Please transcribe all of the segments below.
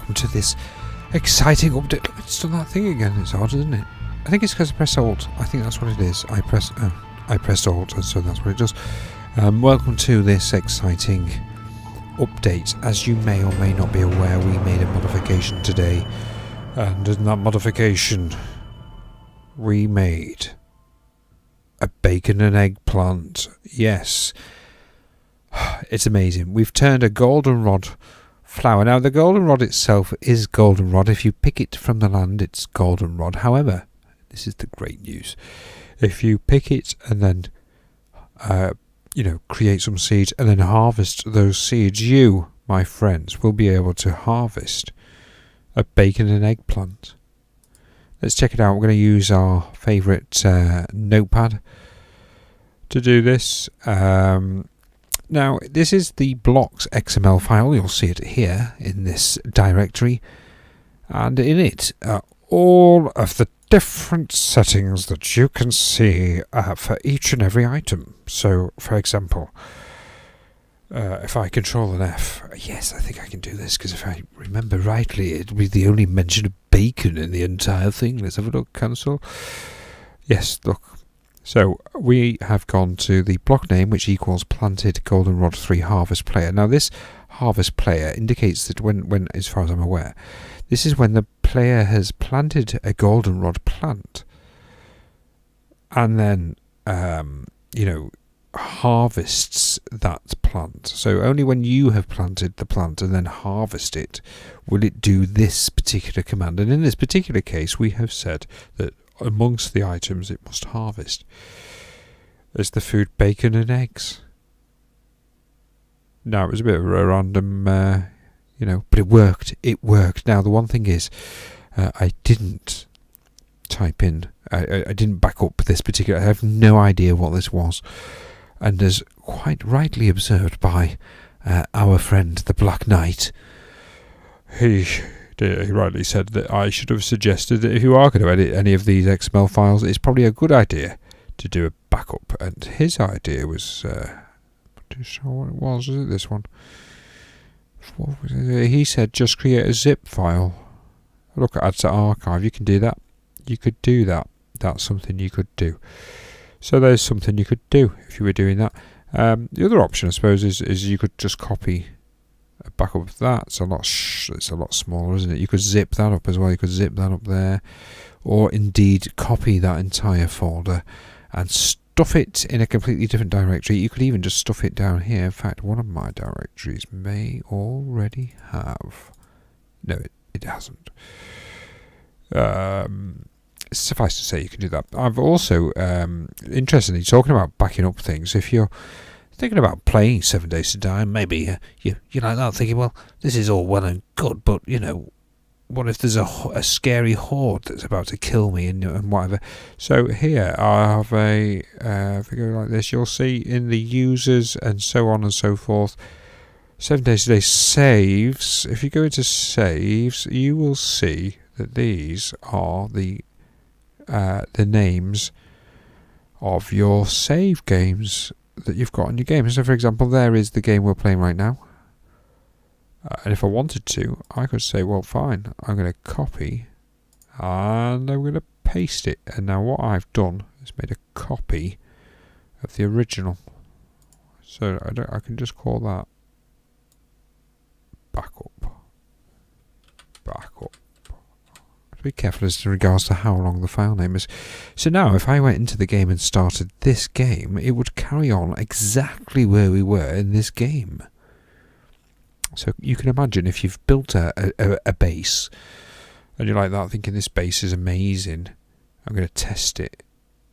welcome to this exciting update. It's done that thing again. It's odd, isn't it? I think it's because I pressed Alt. I think that's what it is. I pressed Alt, and so that's what it does. Welcome to this exciting update. As you may or may not be aware, we made a modification today, and in that modification, we made a bacon and eggplant. Yes, it's amazing. We've turned a goldenrod flower. Now, the goldenrod itself is goldenrod. If you pick it from the land, it's goldenrod. However, this is the great news. If you pick it and then, create some seeds and then harvest those seeds, you, my friends, will be able to harvest a bacon and eggplant. Let's check it out. We're going to use our favourite notepad to do this. Now, this is the blocks XML file. You'll see it here in this directory. And in it are all of the different settings that you can see for each and every item. So, for example, if I control an F, yes, I think I can do this, because if I remember rightly, it'll be the only mention of bacon in the entire thing. Let's have a look. Cancel. Yes, look. So we have gone to the block name, which equals planted goldenrod 3 harvest player. Now this harvest player indicates that when, as far as I'm aware, this is when the player has planted a goldenrod plant and then, harvests that plant. So only when you have planted the plant and then harvest it will it do this particular command. And in this particular case, we have said that amongst the items it must harvest is the food bacon and eggs. Now, it was a bit of a random, but it worked. It worked. Now, the one thing is, I didn't type in, I didn't back up this particular, I have no idea what this was. And as quite rightly observed by our friend, the Black Knight, he rightly said that I should have suggested that if you are going to edit any of these XML files, it's probably a good idea to do a backup. And his idea was, what it was it this one? What was it? He said just create a zip file. Look at add to archive. You can do that. You could do that. That's something you could do. So there's something you could do if you were doing that. The other option, I suppose, is you could just copy a backup of that. It's a lot smaller, isn't it? You could zip that up as well. You could zip that up there, or indeed copy that entire folder and stuff it in a completely different directory. You could even just stuff it down here. In fact, one of my directories may already have. No, it hasn't. Suffice to say, you can do that. I've also, interestingly, talking about backing up things, if you're thinking about playing 7 Days to Die, maybe you're like that, thinking, well, this is all well and good, but, what if there's a scary horde that's about to kill me and whatever. So here I have if we go like this, you'll see in the users and so on and so forth, 7 Days to Die saves. If you go into saves, you will see that these are the names of your save games that you've got in your game. So for example, there is the game we're playing right now, and if I wanted to, I could say, well, fine, I'm going to copy and I'm going to paste it. And now what I've done is made a copy of the original, so I can just call that backup. Be careful as to regards to how long the file name is. So now if I went into the game and started this game, it would carry on exactly where we were in this game. So you can imagine if you've built a base and you're like that, thinking this base is amazing, I'm going to test it,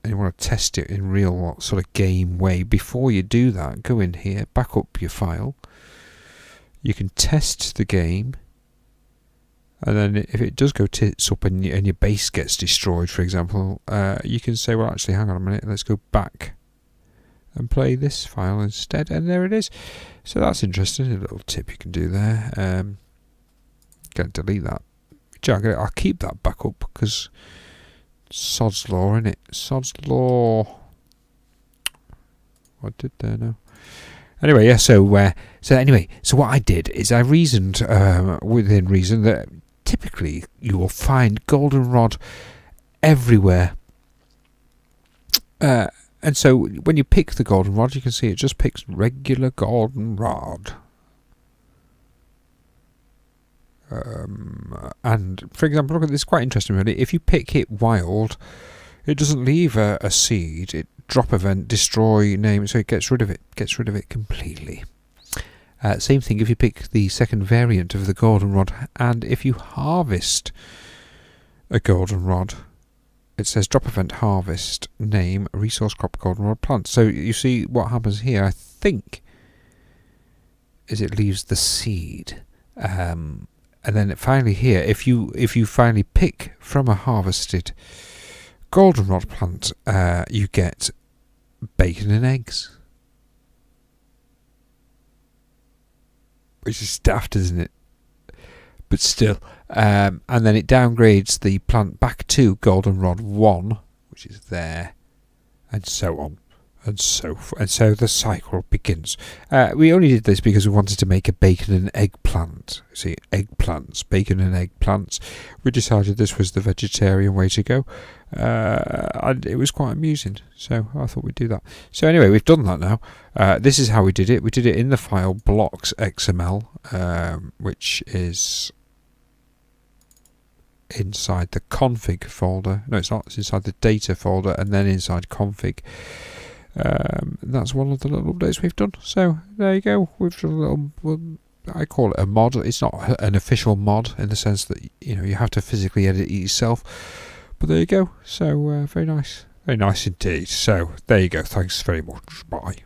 and you want to test it in real sort of game way. Before you do that, go in here, back up your file, you can test the game. And then if it does go tits up and your base gets destroyed, for example, you can say, well, actually, hang on a minute, let's go back and play this file instead. And there it is. So that's interesting. A little tip you can do there. Going to delete that. I'll keep that back up because sod's law, innit? Sod's law. What did there now? Anyway, yeah. So what I did is I reasoned within reason that typically you will find goldenrod everywhere. And so when you pick the goldenrod, you can see it just picks regular goldenrod. And for example, look at this, quite interesting really. If you pick it wild, it doesn't leave a seed. It drop event, destroy name, so it gets rid of it completely. Same thing if you pick the second variant of the goldenrod, and if you harvest a goldenrod, it says drop event harvest name resource crop goldenrod plant. So you see what happens here, I think, is it leaves the seed. And then finally here, if you finally pick from a harvested goldenrod plant, you get bacon and eggs. Which is daft, isn't it? But still. And then it downgrades the plant back to goldenrod 1, which is there, and so on. And so the cycle begins. We only did this because we wanted to make a bacon and egg plant. See, eggplants, bacon and egg plants. We decided this was the vegetarian way to go. And it was quite amusing, so I thought we'd do that. So anyway, we've done that now. This is how we did it. We did it in the file blocks XML, which is inside the config folder. No, it's not. It's inside the data folder, and then inside config. That's one of the little updates we've done. So there you go. We've done a little. I call it a mod. It's not an official mod in the sense that you have to physically edit it yourself. But there you go. So very nice indeed. So there you go. Thanks very much. Bye.